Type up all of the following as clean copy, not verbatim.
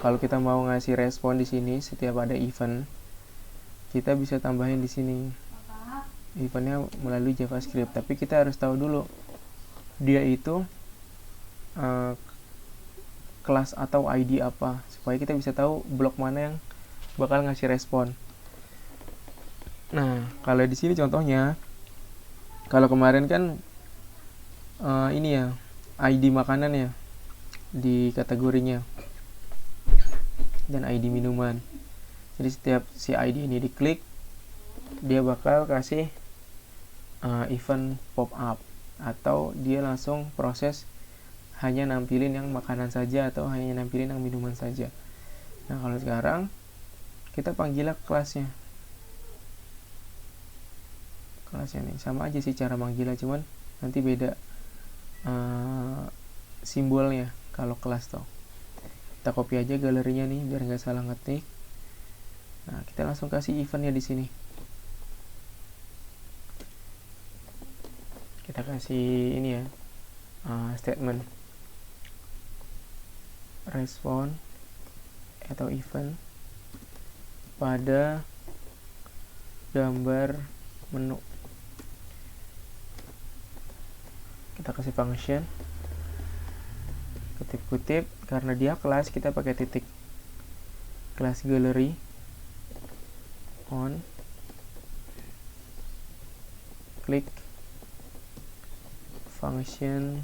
kalau kita mau ngasih respon di sini setiap ada event, kita bisa tambahin di sini eventnya melalui JavaScript. Tapi kita harus tahu dulu dia itu kelas atau ID apa, supaya kita bisa tahu blok mana yang bakal ngasih respon. Nah, kalau di sini contohnya, kalau kemarin kan ini ya ID makanan ya di kategorinya dan ID minuman. Jadi setiap si ID ini diklik, dia bakal kasih event pop up, atau dia langsung proses hanya nampilin yang makanan saja atau hanya nampilin yang minuman saja. Nah, kalau sekarang kita panggil kelasnya nih, sama aja sih cara manggilnya, cuman nanti beda simbolnya kalau kelas tuh. Kita copy aja galerinya nih biar nggak salah ngetik. Nah, kita langsung kasih eventnya di sini. Kita kasih ini ya, statement respon atau event pada gambar menu. Kita kasih function, kutip-kutip, karena dia kelas kita pakai titik, kelas gallery on klik function.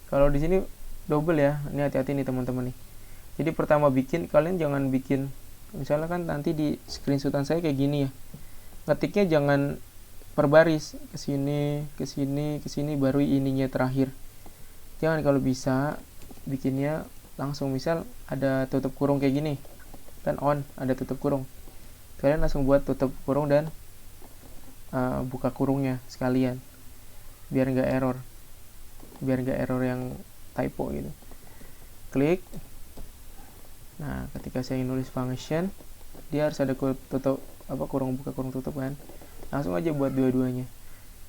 Kalau di sini double ya, ini hati-hati nih teman-teman nih. Jadi pertama bikin, kalian jangan bikin, misalnya kan nanti di screenshotan saya kayak gini ya, ngetiknya jangan per baris, ke sini baru ininya terakhir. Jangan, kalau bisa bikinnya langsung, misal ada tutup kurung kayak gini kan, on ada tutup kurung, kalian langsung buat tutup kurung dan buka kurungnya sekalian, biar nggak error yang typo gitu. Klik. Nah, ketika saya nulis function, dia harus ada tutup kurung buka kurung tutup kan, langsung aja buat dua-duanya.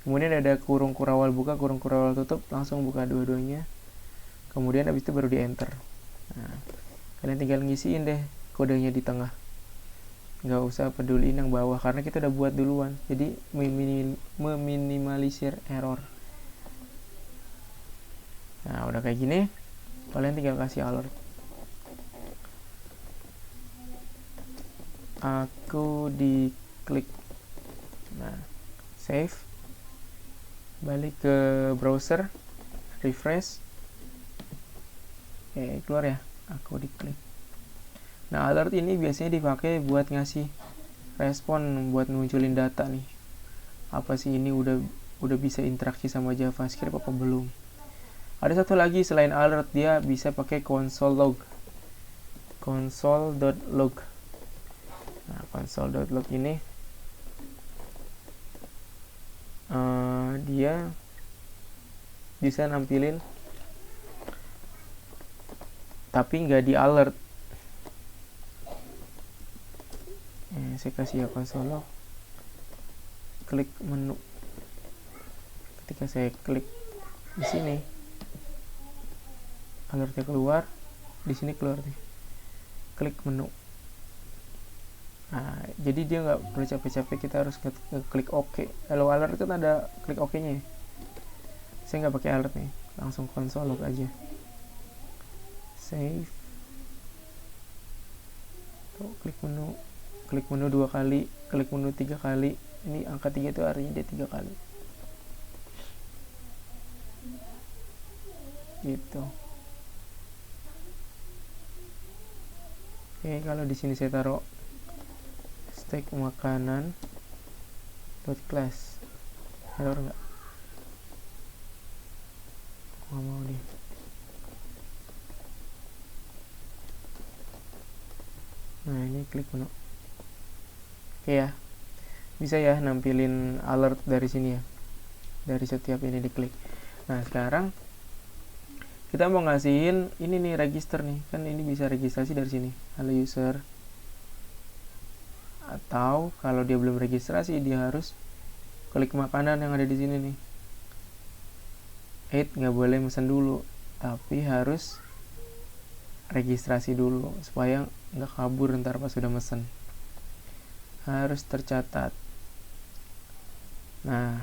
Kemudian ada kurung kurawal buka kurung kurawal tutup, langsung buka dua-duanya. Kemudian habis itu baru di enter. Nah, kalian tinggal ngisiin deh kodenya di tengah, nggak usah peduliin yang bawah karena kita udah buat duluan, jadi meminimalisir error. Nah, udah kayak gini, kalian tinggal kasih alert. Aku diklik. Nah, save, balik ke browser, refresh. Oke, keluar ya, aku diklik. Nah, alert ini biasanya dipakai buat ngasih respon, buat munculin data nih. Apa sih ini udah bisa interaksi sama JavaScript apa belum? Ada satu lagi selain alert, dia bisa pakai console log. Console.log. Nah, console.log ini dia bisa nampilin tapi nggak di alert. Saya kasih ya console log, klik menu. Ketika saya klik di sini, alertnya keluar, di sini keluar nih, klik menu. Nah, jadi dia nggak perlu capek-capek kita harus klik OK. Kalau alert kan ada klik OK nya ya. Saya nggak pakai alert nih, langsung console log aja. Save. Tuh, klik menu 2 kali, klik menu 3 kali. Ini angka 3 itu artinya dia 3 kali. Gitu. Oke, kalau di sini saya taruh stack makanan .class, error nggak? Nggak mau deh. Nah, ini klik menu. Oke ya, bisa ya nampilin alert dari sini ya, dari setiap ini diklik. Nah, sekarang kita mau ngasihin ini nih, register nih, kan ini bisa registrasi dari sini, halo user. Atau kalau dia belum registrasi, dia harus klik makanan yang ada di sini nih. Nggak boleh mesen dulu, tapi harus registrasi dulu supaya nggak kabur ntar pas sudah mesen. Harus tercatat. Nah,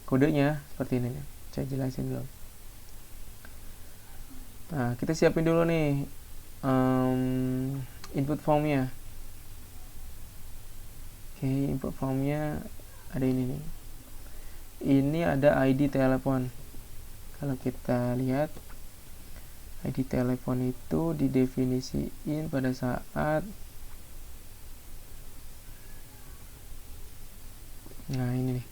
kodenya seperti ini nih. Saya jelasin dulu. Nah, kita siapin dulu nih input formnya. Oke, input formnya ada ini nih. Ini ada ID telepon. Kalau kita lihat, ID telepon itu didefinisiin pada saat ini nih.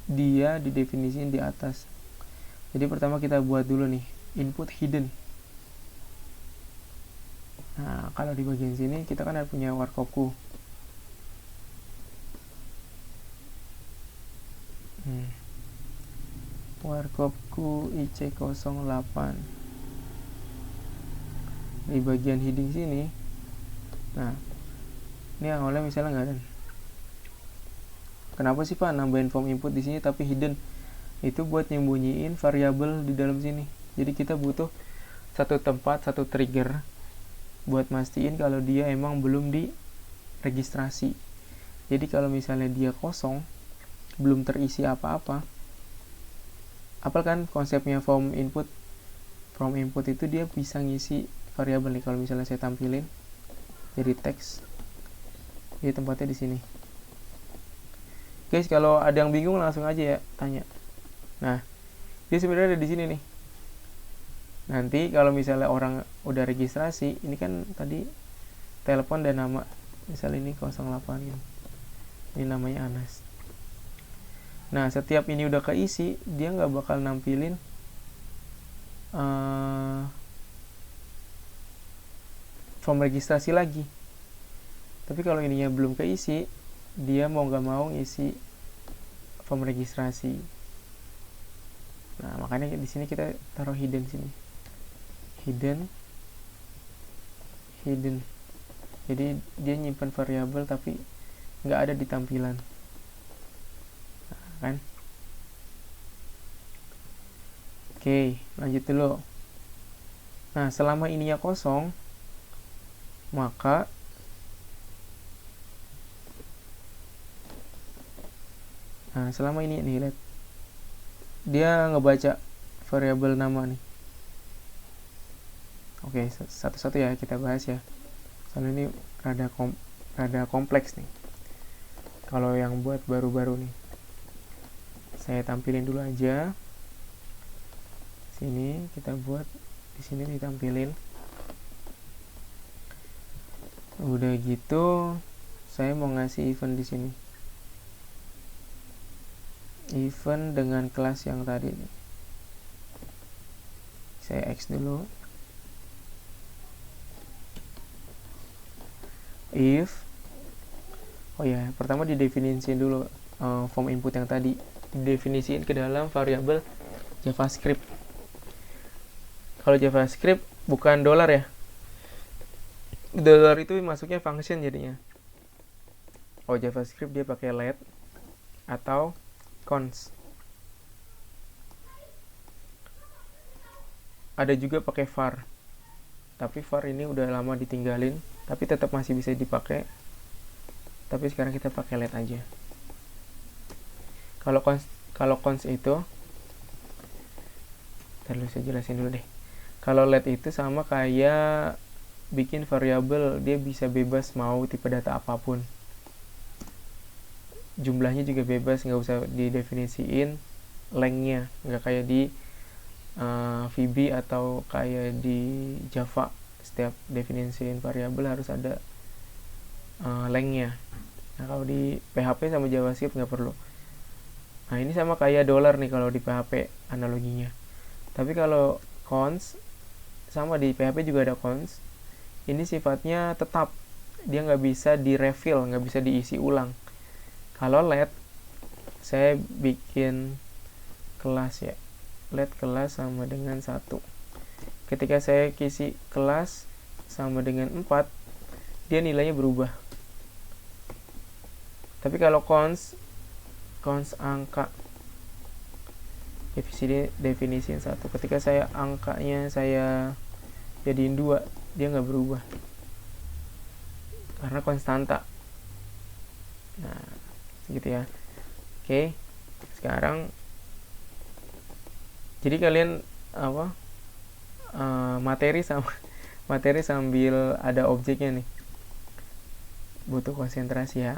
Dia didefinisiin di atas. Jadi pertama kita buat dulu nih input hidden. Nah, kalau di bagian sini kita kan ada punya warkopku. Warkopku IC08. Di bagian heading sini. Nah, ini awalnya misalnya nggak ada. Kenapa sih Pak nambahin form input di sini tapi hidden? Itu buat nyembunyiin variabel di dalam sini. Jadi kita butuh satu tempat, satu trigger buat mastiin kalau dia emang belum diregistrasi. Jadi kalau misalnya dia kosong, belum terisi apa-apa, apa kan konsepnya form input? Form input itu dia bisa ngisi variabel nih. Kalau misalnya saya tampilin jadi teks, dia tempatnya di sini. Guys, kalau ada yang bingung langsung aja ya tanya. Nah, dia sebenarnya ada di sini nih. Nanti kalau misalnya orang udah registrasi, ini kan tadi telepon dan nama, misalnya ini 08 gitu. Ini namanya Anas. Nah, setiap ini udah keisi, dia nggak bakal nampilin form registrasi lagi. Tapi kalau ininya belum keisi, dia mau nggak mau ngisi form registrasi. Nah, makanya di sini kita taruh hidden sini. Hidden. Jadi dia nyimpan variabel tapi nggak ada di tampilan. Nah, kan? Oke, lanjut dulu. Nah, selama ininya kosong, maka selama ini nih lihat, dia ngebaca variabel nama nih. Oke, satu-satu ya kita bahas ya. Soalnya ini rada kompleks nih. Kalau yang buat baru-baru nih, saya tampilin dulu aja. Sini kita buat, di sini ditampilin. Udah gitu, saya mau ngasih event di sini. Event dengan kelas yang tadi nih. Saya X dulu. If pertama didefinisiin dulu form input yang tadi, didefinisiin ke dalam variabel JavaScript. Kalau JavaScript bukan dolar ya. Dolar itu masuknya function jadinya. JavaScript dia pakai let atau cons. Ada juga pakai var. Tapi var ini udah lama ditinggalin, tapi tetap masih bisa dipakai. Tapi sekarang kita pakai let aja. Kalau cons itu, terus saya jelasin dulu deh. Kalau let itu sama kayak bikin variabel, dia bisa bebas mau tipe data apapun. Jumlahnya juga bebas, nggak usah didefinisiin lengthnya, nggak kayak di VB atau kayak di Java. Setiap definisiin variabel harus ada lengthnya. Nah, kalau di PHP sama JavaScript nggak perlu. Nah, ini sama kayak dolar nih kalau di PHP analoginya. Tapi kalau cons, sama di PHP juga ada cons. Ini sifatnya tetap, dia nggak bisa di refill, nggak bisa diisi ulang. Kalau let, saya bikin kelas ya. Let kelas sama dengan 1. Ketika saya kisi kelas sama dengan 4, dia nilainya berubah. Tapi kalau cons, cons angka definisi 1. Ketika saya angkanya saya jadiin 2, dia nggak berubah karena konstanta. Nah, gitu ya. Oke, sekarang jadi kalian materi sambil ada objeknya nih, butuh konsentrasi ya.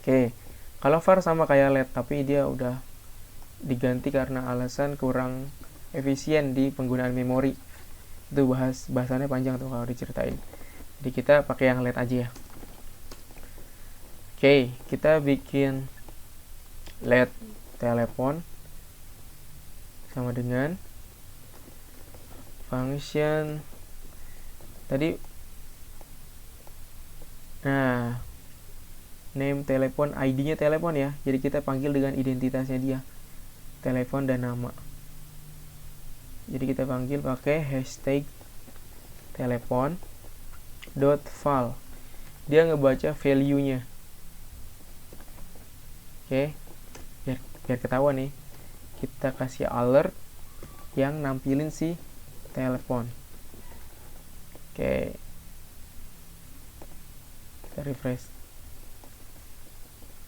Oke, kalau var sama kayak LED tapi dia udah diganti karena alasan kurang efisien di penggunaan memori. Itu bahasannya panjang tuh kalau diceritain. Jadi kita pakai yang LED aja ya. Oke, kita bikin LED telepon sama dengan function tadi. Nah, name telepon, ID-nya telepon ya. Jadi kita panggil dengan identitasnya dia, telepon dan nama. Jadi kita panggil pakai hashtag telepon dot file. Dia ngebaca value-nya. Oke, biar ketahuan nih, kita kasih alert yang nampilin si telepon. Oke, kita refresh.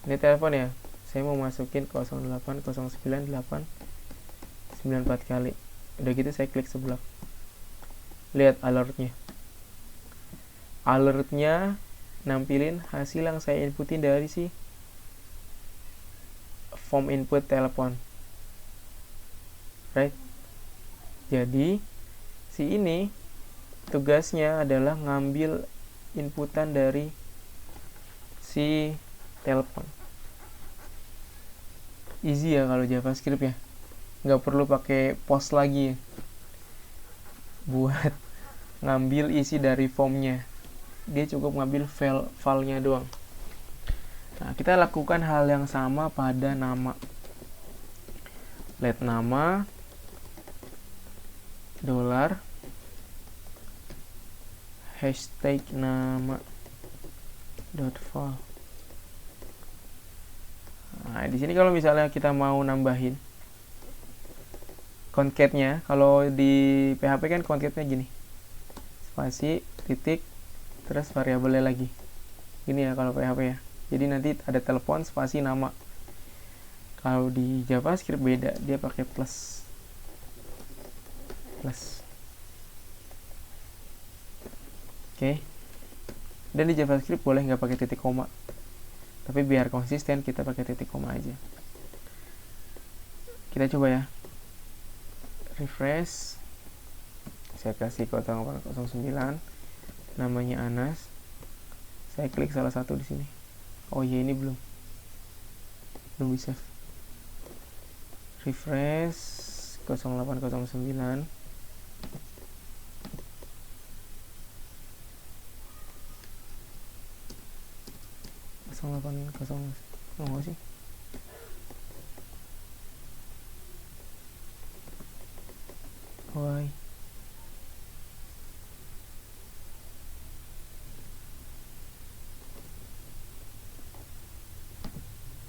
Ini telepon ya, saya mau masukin 0809894 kali. Udah gitu saya klik sebelah, lihat alertnya. Alertnya nampilin hasil yang saya inputin dari si form input telepon, right? Jadi si ini tugasnya adalah ngambil inputan dari si telepon. Easy ya kalau JavaScript ya, nggak perlu pakai post lagi ya buat ngambil isi dari formnya. Dia cukup ngambil filenya doang. Nah, kita lakukan hal yang sama pada nama. Let nama $ hashtag nama .file. Nah, di sini kalau misalnya kita mau nambahin concat-nya, kalau di PHP kan concat-nya gini, spasi, titik, terus variabelnya lagi. Gini ya kalau PHP ya. Jadi nanti ada telepon spasi nama. Kalau di JavaScript beda, dia pakai plus. Oke. Dan di JavaScript boleh nggak pakai titik koma. Tapi biar konsisten kita pakai titik koma aja. Kita coba ya. Refresh. Saya kasih 0809. Namanya Anas. Saya klik salah satu di sini. Oh iya, ini belum bisa. Refresh 0809. Oh sih. Why?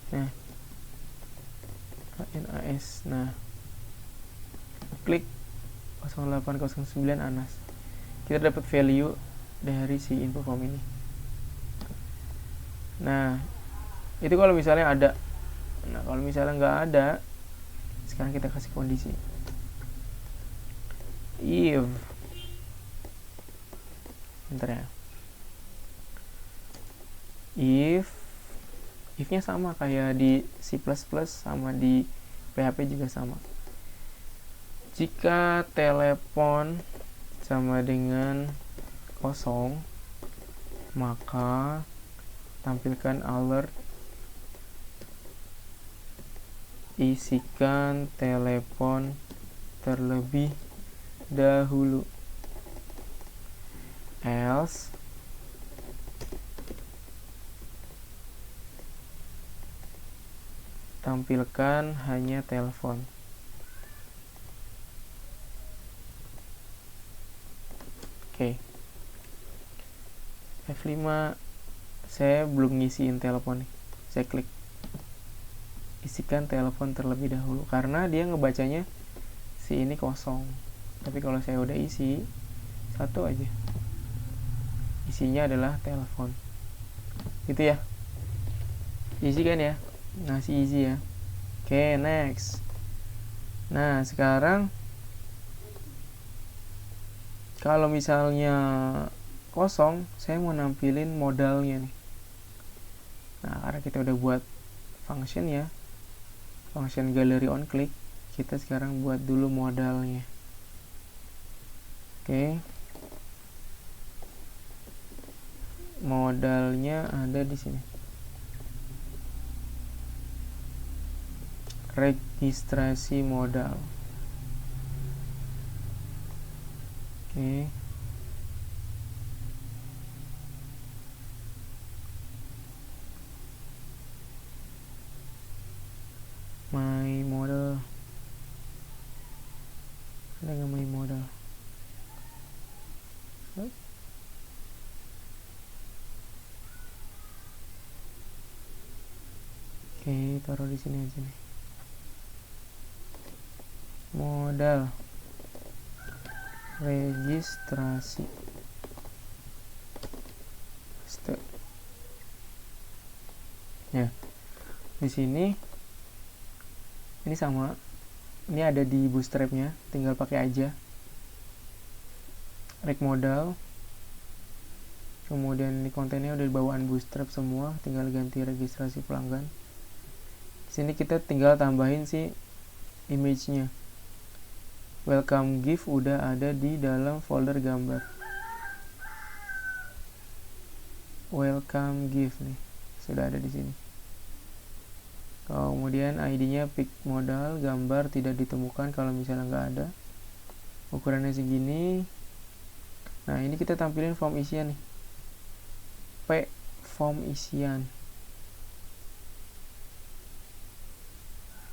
Nah, ANAS. Nah, klik 0809 Anas. Kita dapat value dari si info form ini. Nah, itu kalau misalnya ada. Nah, kalau misalnya nggak ada, sekarang kita kasih kondisi. If, bentar ya. If-nya sama kayak di C++ sama di PHP juga sama. Jika telepon sama dengan 0, maka tampilkan alert isikan telepon terlebih dahulu. Else tampilkan hanya telepon. Oke. F5 saya belum ngisiin telepon nih. Saya klik. isikan telepon terlebih dahulu, karena dia ngebacanya si ini kosong. Tapi kalau saya udah isi satu aja, isinya adalah telepon, gitu ya. Easy kan ya, ngasih easy ya. Oke, next. Nah, sekarang kalau misalnya kosong, saya mau nampilin modalnya nih. Nah, karena kita udah buat function ya, function gallery on click, kita sekarang buat dulu modalnya. Oke. Modalnya ada di sini. Registrasi modal. Oke. My model. Ada nggak my model? Oke, taruh di sini aja nih. Modal registrasi. Ya, di sini ini sama. Ini ada di bootstrapnya, tinggal pakai aja. Reg modal. Kemudian di kontennya udah bawaan bootstrap semua, tinggal ganti registrasi pelanggan. Di sini kita tinggal tambahin si image-nya. Welcome GIF udah ada di dalam folder gambar. Welcome GIF nih, sudah ada di sini. Kemudian ID-nya pick modal, gambar tidak ditemukan kalau misalnya nggak ada. Ukurannya segini. Nah, ini kita tampilin form isian nih. P form isian.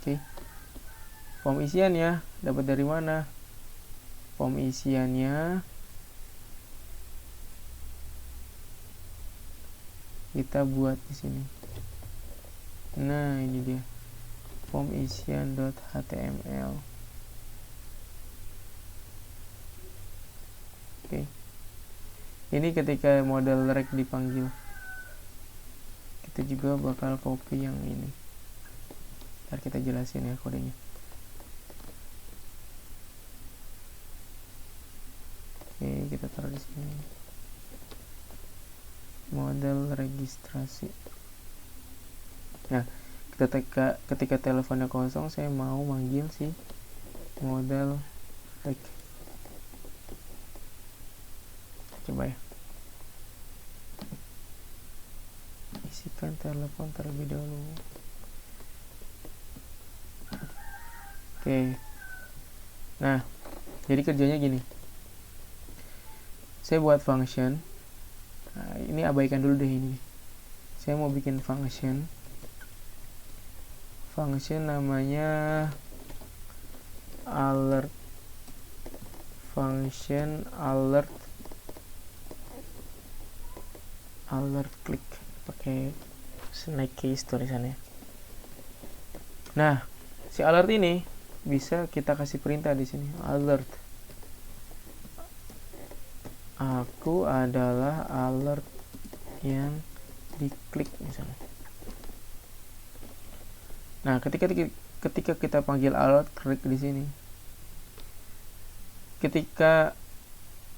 Oke. Form isian ya, dapat dari mana? Form isiannya kita buat di sini. Nah, ini dia. Form isian.html. Oke. Ini ketika model reg dipanggil. Kita juga bakal copy yang ini. Ntar kita jelasin ya kodenya. Oke, kita taruh di sini. Model registrasi. Nah, ketika teleponnya kosong, saya mau manggil si model reg. Coba ya. Isikan telepon terlebih dahulu. Oke. Nah, jadi kerjanya gini. Saya buat function. Nah, ini abaikan dulu deh ini. Saya mau bikin function. Function namanya alert. Function alert click, pakai snake case tulisannya. Nah, si alert ini bisa kita kasih perintah di sini. Alert. Aku adalah alert yang diklik misalnya. Nah, ketika kita panggil alert klik di sini.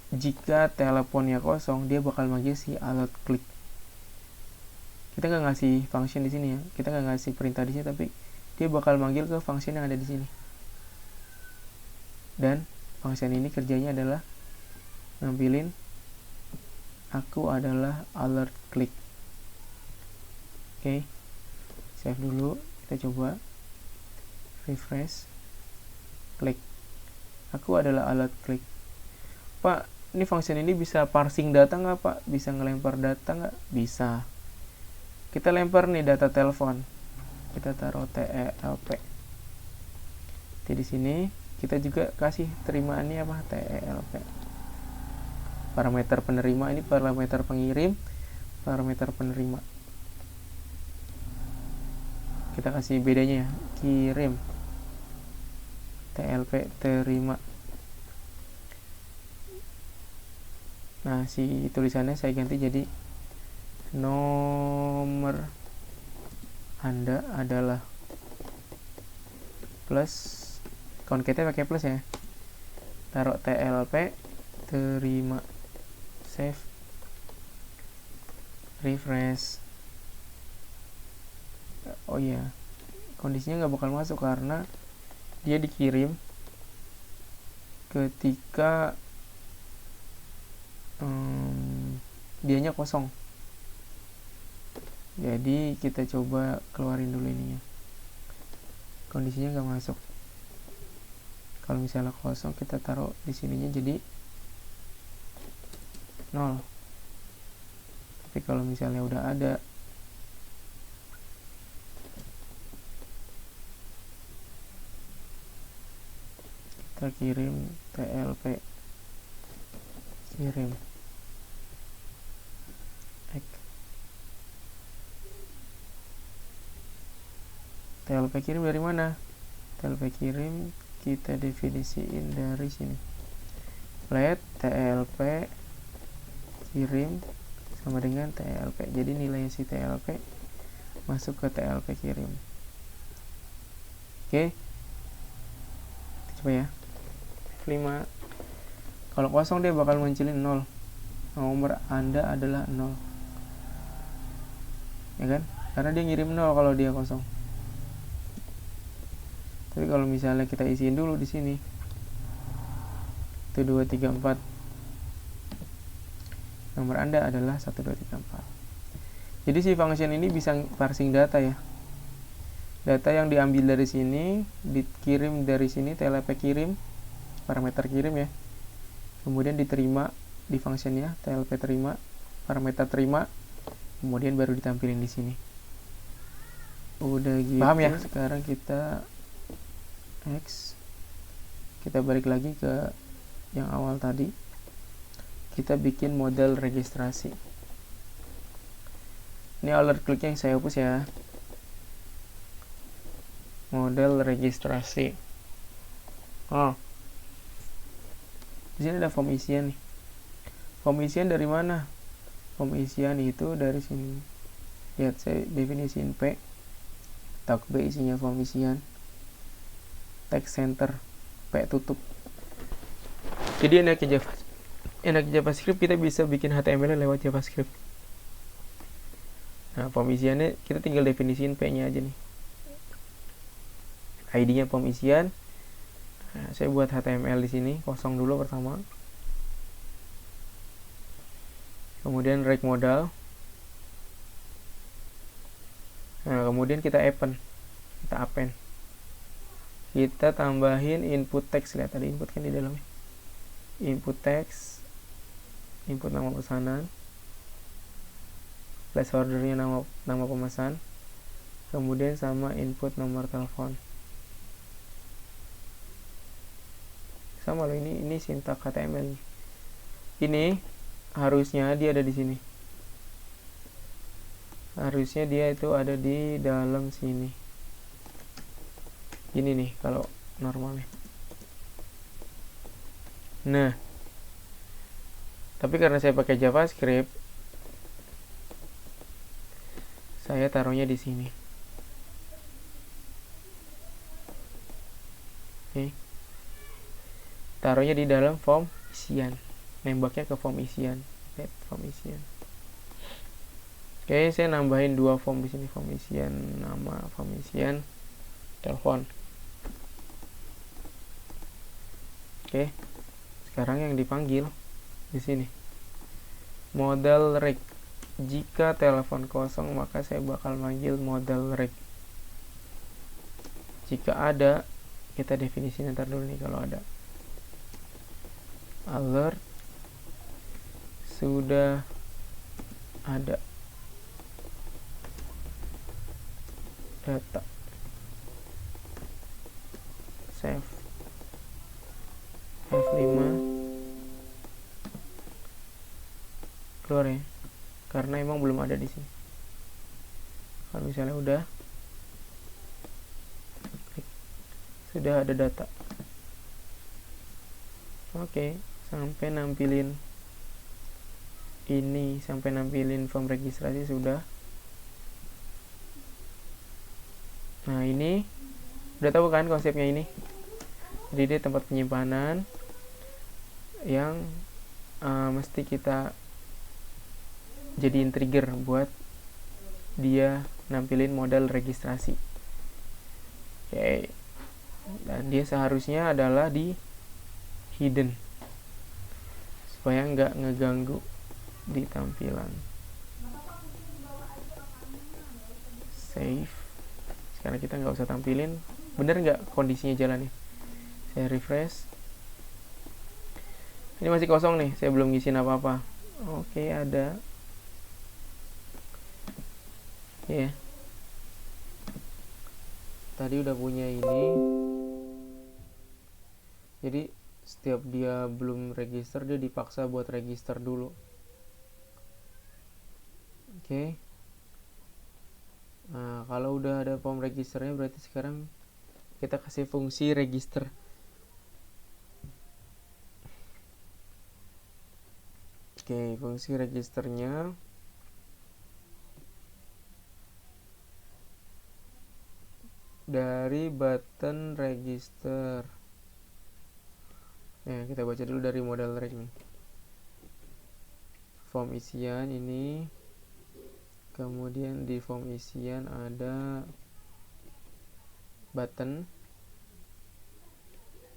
Jika teleponnya kosong, dia bakal manggil si alert click. Kita nggak ngasih function di sini ya, kita nggak ngasih perintah di sini, tapi dia bakal manggil ke function yang ada di sini. Dan function ini kerjanya adalah nampilin aku adalah alert click. Oke, save dulu, kita coba refresh, klik. Aku adalah alert click. Pak, ini function ini bisa parsing data nggak Pak? Bisa ngelempar data nggak? Bisa. Kita lempar nih data telepon. Kita taruh TELP. Di sini kita juga kasih terimaannya apa? TELP. Parameter penerima ini parameter pengirim, parameter penerima. kita kasih bedanya ya, kirim TLP terima. Nah, si tulisannya saya ganti jadi nomor Anda adalah plus, concate pakai plus ya, taruh TLP terima, save, refresh. Oh iya, kondisinya nggak bakal masuk karena dia dikirim ketika dianya kosong. Jadi kita coba keluarin dulu ininya, kondisinya nggak masuk. Kalau misalnya kosong, kita taruh di sininya jadi 0. Tapi kalau misalnya udah ada, kita kirim TLP kirim TLP kirim dari mana? TLP kirim kita definisiin dari sini, let TLP kirim sama dengan TLP. Jadi nilai si TLP masuk ke TLP kirim. Oke, coba ya, F5. Kalau kosong dia bakal munculin 0, nomor Anda adalah 0, ya kan, karena dia ngirim 0 kalau dia kosong. Tapi kalau misalnya kita isiin dulu di sini 1 2 3 4, nomor Anda adalah 1 2 3 4. Jadi si function ini bisa parsing data ya, data yang diambil dari sini dikirim dari sini, TLP kirim, parameter kirim ya, kemudian diterima di functionnya, TLP terima, parameter terima, kemudian baru ditampilin di sini. Udah gitu. Paham ya? Sekarang kita X, kita balik lagi ke yang awal tadi, kita bikin model registrasi. Ini alert kliknya yang saya hapus ya, model registrasi. Di sini ada form isian nih. Form isian dari mana? Form isian itu dari sini. Lihat, saya definisiin P, tag B isinya form isian, text center, P tutup. Jadi enaknya JavaScript kita bisa bikin HTML lewat JavaScript. Nah, form isiannya kita tinggal definisiin P-nya aja nih. ID-nya form isian. Nah, saya buat HTML di sini kosong dulu pertama. Kemudian rect modal. Nah, kemudian kita append. Kita tambahin input text, lihat tadi input kan di dalamnya. Input text, input nama pesanan, placeholder-nya nama pemesan, kemudian sama input nomor telepon. Sama loh, ini sintak HTML. Ini harusnya dia ada di sini. Harusnya dia itu ada di dalam sini. Ini nih kalau normalnya. Nah, tapi karena saya pakai JavaScript, saya taruhnya di sini. Oke. Taruhnya di dalam form isian. Nembaknya ke form isian. Lihat form isian. Oke, saya nambahin 2 form di sini, form isian nama, form isian telepon. Oke. Sekarang yang dipanggil di sini model rect. Jika telepon kosong, maka saya bakal manggil model rect. Jika ada, kita definisi ntar dulu nih kalau ada. Alert sudah ada data, save, F5, keluar ya, karena emang belum ada di sini. Kalau misalnya udah, sudah ada data. Oke, sampai nampilin ini, sampai nampilin form registrasi sudah. Nah, ini udah tahu kan konsepnya ini. Jadi dia tempat penyimpanan yang mesti kita jadiin trigger buat dia nampilin modal registrasi. Oke. Dan dia seharusnya adalah di hidden supaya nggak ngeganggu di tampilan. Save. Sekarang kita nggak usah tampilin. Bener nggak kondisinya jalan nih? Saya refresh. Ini masih kosong nih, saya belum ngisiin apa-apa. Oke, ada. Ya. Tadi udah punya ini. Jadi setiap dia belum register, dia dipaksa buat register dulu. Oke. Nah, kalau udah ada form registernya, berarti sekarang kita kasih fungsi register. Oke, fungsi registernya dari button register. Ya, kita baca dulu dari modal reg nih. Form isian ini. Kemudian di form isian ada button.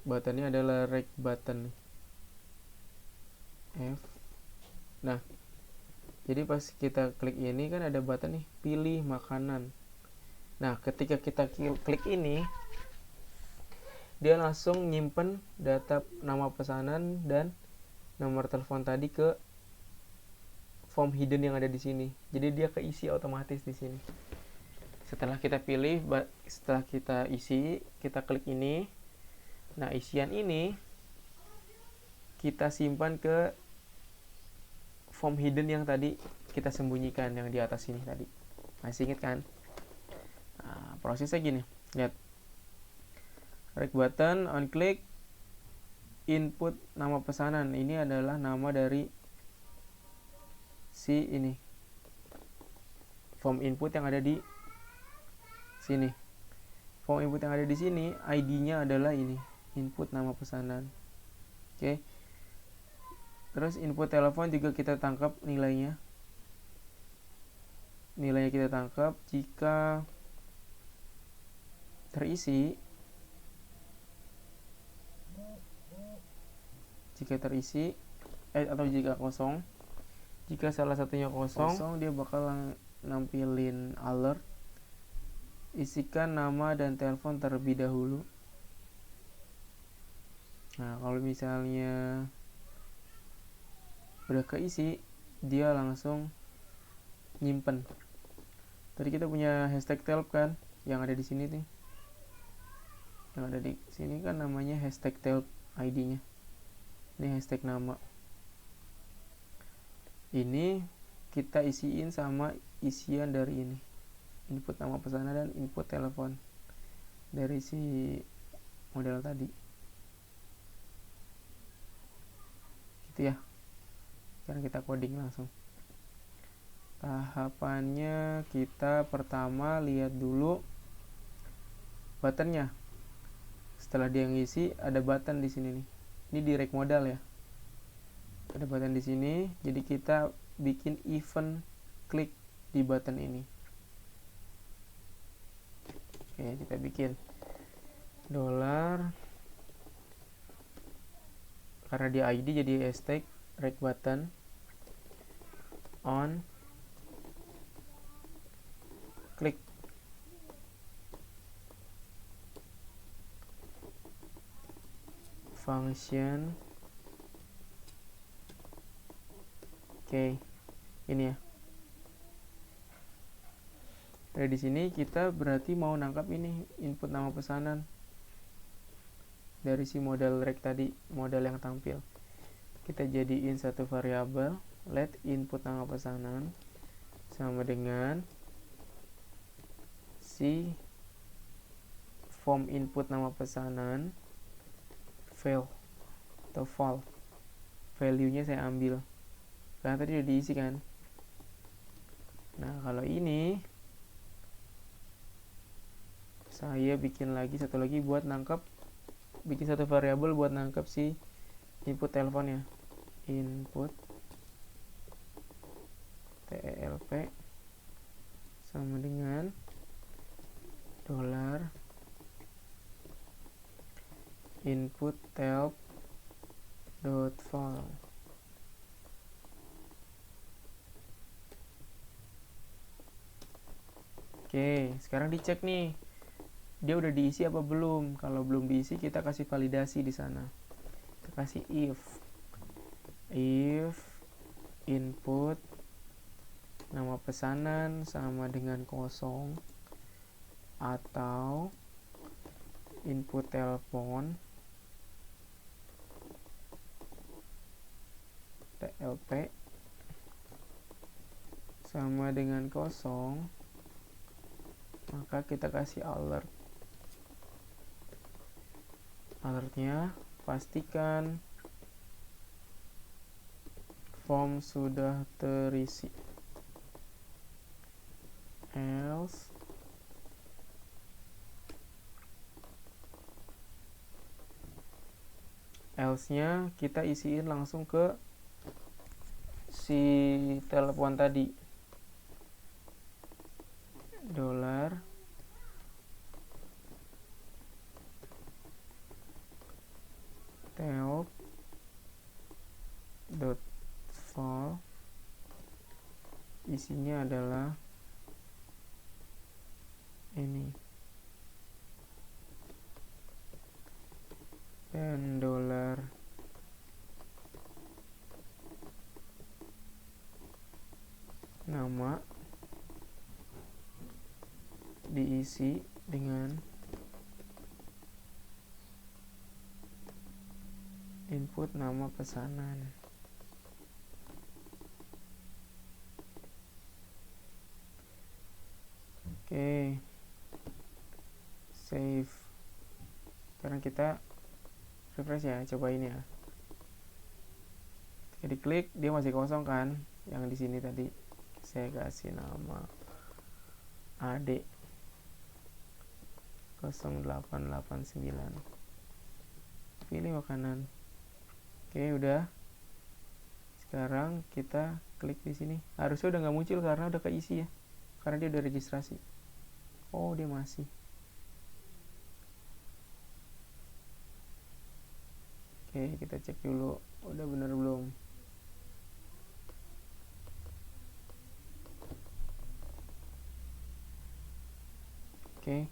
Buttonnya adalah reg button. F. Nah, jadi pas kita klik ini kan ada button nih, pilih makanan. Nah, ketika kita klik ini, dia langsung nyimpen data nama pesanan dan nomor telepon tadi ke form hidden yang ada di sini. Jadi dia keisi otomatis di sini. Setelah kita pilih, setelah kita isi, kita klik ini. Nah, isian ini kita simpan ke form hidden yang tadi kita sembunyikan yang di atas sini tadi. Masih ingat kan? Nah, prosesnya gini. Lihat. Reg button, on click, input nama pesanan. Ini adalah nama dari si ini form input yang ada di sini. Form input yang ada di sini ID-nya adalah ini, input nama pesanan. Oke. Terus input telepon juga kita tangkap nilainya. Nilainya kita tangkap jika terisi. Jika terisi atau jika kosong. Jika salah satunya kosong, dia bakal nampilin alert. Isikan nama dan telepon terlebih dahulu. Nah, kalau misalnya udah keisi, dia langsung nyimpen. Tadi kita punya hashtag telp kan, yang ada di sini nih. Yang ada di sini kan namanya hashtag telp ID-nya. Ini hashtag nama. Ini kita isiin sama isian dari ini, input nama pesanan dan input telepon dari si model tadi, gitu ya. Sekarang kita coding langsung. Tahapannya kita pertama lihat dulu buttonnya. Setelah dia ngisi, ada button di sini nih. Ini di reg modal ya. Ada button di sini, jadi kita bikin event klik di button ini. Oke, kita bikin $, karena dia ID jadi hashtag reg button on klik. Function. Oke, ini ya. Dari sini kita berarti mau nangkap ini input nama pesanan dari si model reg tadi, model yang tampil. Kita jadiin satu variabel, let input nama pesanan sama dengan si form input nama pesanan fail atau fall, value-nya saya ambil karena tadi udah diisi kan. Nah kalau ini saya bikin lagi satu lagi buat nangkep, bikin satu variabel buat nangkep si input teleponnya, input TELP sama dengan dollar input telp dot fall. Oke, sekarang dicek nih, dia udah diisi apa belum. Kalau belum diisi, kita kasih validasi di sana. Kita kasih if input nama pesanan sama dengan kosong atau input telepon TLP sama dengan kosong, maka kita kasih alert. Alertnya pastikan form sudah terisi, else-nya kita isiin langsung ke si telepon tadi, dollar telp dot fall, isinya adalah ini, dan dollar nama diisi dengan input nama pesanan. Oke, save. Sekarang kita refresh ya, cobain ya. Ketika diklik dia masih kosong kan, yang di sini tadi saya kasih nama AD 0889, pilih makanan. Oke, udah. Sekarang kita klik di sini, harusnya udah nggak muncul karena udah keisi ya, karena dia udah registrasi. Oh, dia masih. Oke, kita cek dulu udah bener belum. Oke,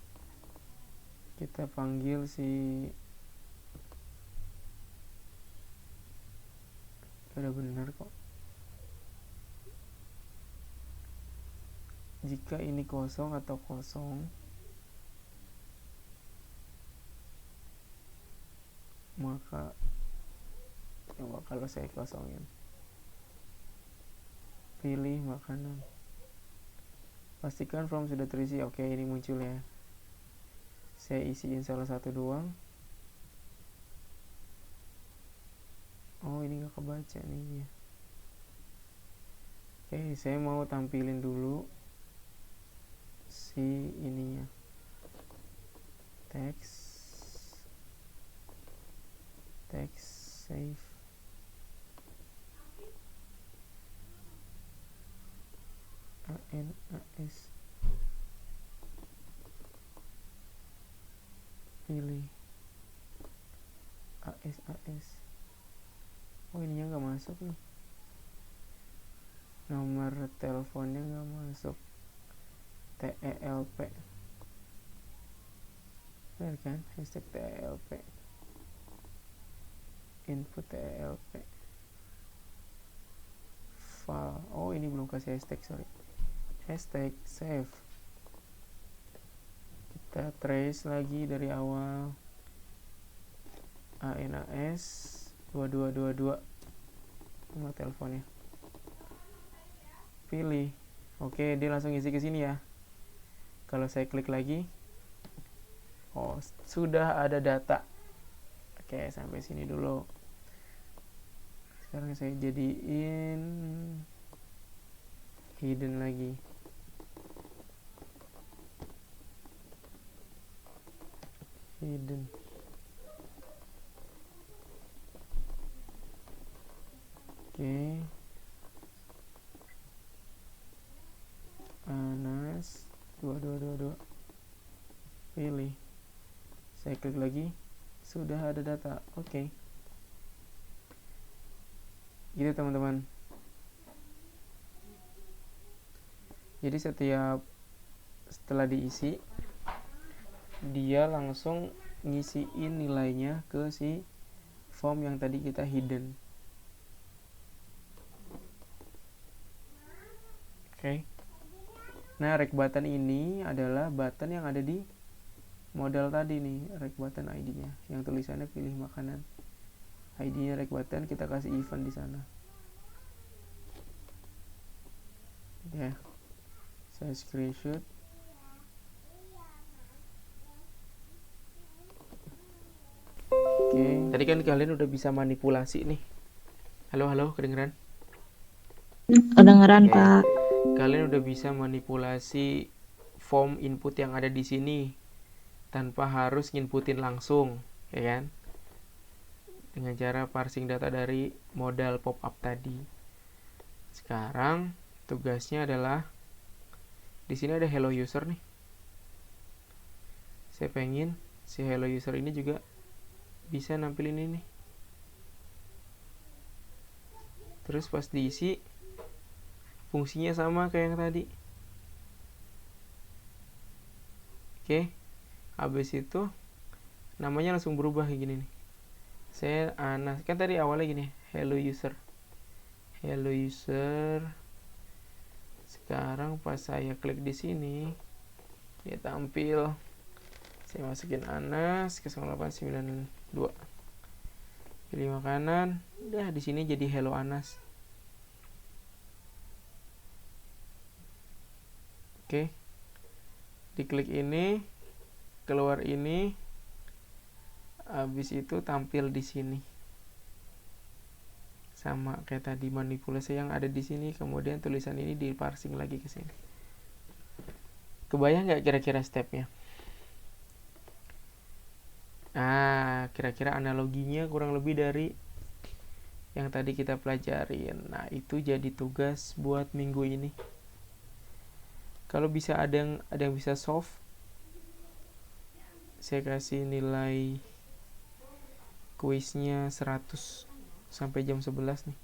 kita panggil si, udah bener kok. Jika ini kosong atau kosong, maka coba kalau saya kosongin, pilih makanan, pastikan form sudah terisi. Oke, ini muncul ya, saya isiin salah satu doang. Oh, ini nggak kebaca nih ya. Oke, saya mau tampilin dulu si ininya, text save. ANAS, pilih AS. Oh, ininya nggak masuk nih, nomor teleponnya nggak masuk, TELP, benar kan, hashtag TELP, input TELP file. Oh, ini belum kasih hashtag, sorry, hashtag save. Kita trace lagi dari awal, ANAS 2222 nomor teleponnya, pilih. Oke, dia langsung isi ke sini ya. Kalau saya klik lagi, Oh, sudah ada data. Oke, sampai sini dulu. Sekarang saya jadiin hidden lagi. Hidden. Oke. Anas 2222. Pilih. Saya klik lagi. Sudah ada data. Oke. Gitu teman-teman. Jadi setelah diisi, dia langsung ngisiin nilainya ke si form yang tadi kita hidden. Oke. Nah, rec button ini adalah button yang ada di model tadi nih, rec button ID-nya, yang tulisannya pilih makanan. ID-nya rec button, kita kasih event di sana. Ya. Saya screenshot. Oke, tadi kan kalian udah bisa manipulasi nih. Halo, kedengeran? Kedengeran, Pak. Kalian udah bisa manipulasi form input yang ada di sini tanpa harus nginputin langsung, ya kan? Dengan cara parsing data dari modal pop-up tadi. Sekarang tugasnya adalah di sini ada hello user nih. Saya pengen si hello user ini juga bisa nampilin ini. Terus pas diisi fungsinya sama kayak yang tadi. Oke. Habis itu namanya langsung berubah kayak gini nih. Saya Anas, kan tadi awalnya gini, hello user. Hello user. Sekarang pas saya klik di sini, dia tampil. Saya masukin Anas ke 0892. Pilih makanan. Udah di sini jadi hello Anas. Oke. Diklik ini, keluar ini. Habis itu tampil di sini. Sama kayak tadi manipulasi yang ada di sini, kemudian tulisan ini diparsing lagi ke sini. Kebayang nggak kira-kira stepnya? Nah, kira-kira analoginya kurang lebih dari yang tadi kita pelajarin. Nah, itu jadi tugas buat minggu ini. Kalau bisa ada yang bisa solve, saya kasih nilai kuisnya 100 sampai jam 11 nih.